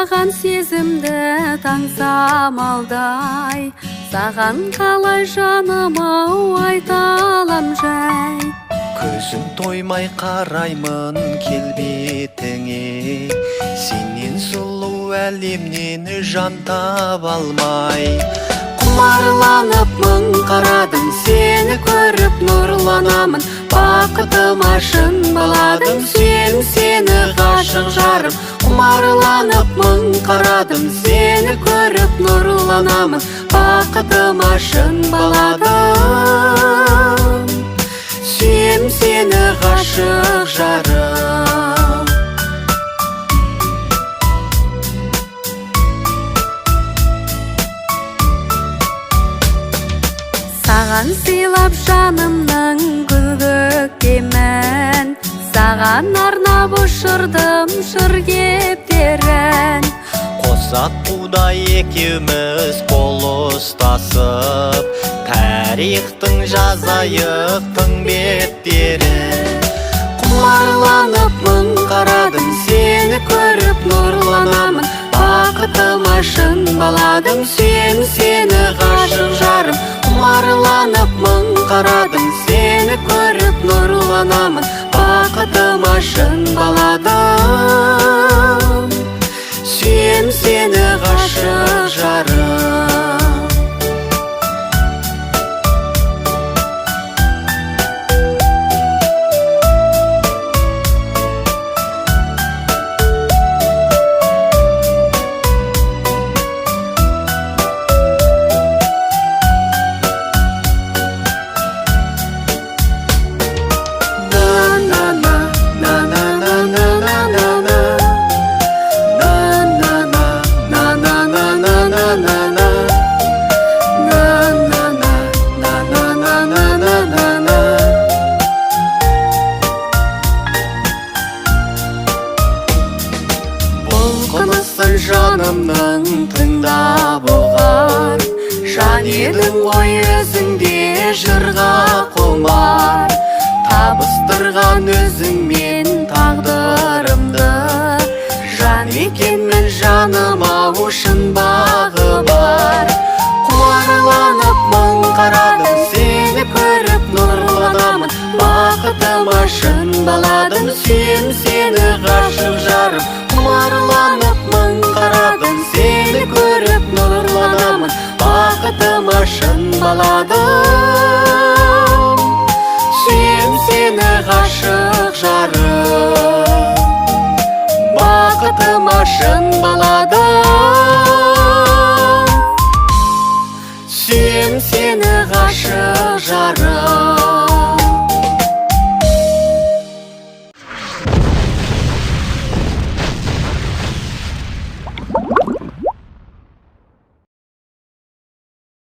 Саған сезімді таңсам алдай, саған қалай жаным-ау айта алам жай. Көзім тоймай қараймын келбетіңе, сенен сұлу әлемнен жан таба алмай. Құмарланып мың қарадым, сені көріп нұрланамын. Бақытыма шын баладым, сені ғашық жарым. Құмарланып мың қарадым, сені көріп нұрланамын. Бақытыма шын баладым, сені ғашық жарым. Саған сыйлап жанымның гүл көктемін, саған арнап ұшырдым жыр кептерін. Қосақ қудай екеуміз қол ұстасып, тарихтың жазайық тың беттерін. Құмарланып мың қарадым, сені көріп нұрланамын. Бақытыма шын баладым, сені ғашық жарым. Құмарланып мың қарадым, сені көріп нұрланамын. Бақытыма шын баладым, сені ғашық жарым. Жанымның тыңдап оғар, жан едің ғой өзіңде жырға құмар. Табыстырған өзіңмен тағдырымды, жан екенмін жаным-ау шын бағы бар. Құмарланып мың қарадым, сені көріп нұрланамын. Бақытыма шын баладым, сені ғашық жарым. Құмарланып мың қарадым, сені көріп нұрланамын. Бақытыма шын баладым, сені ғашық жарым. Бақытыма шын баладым.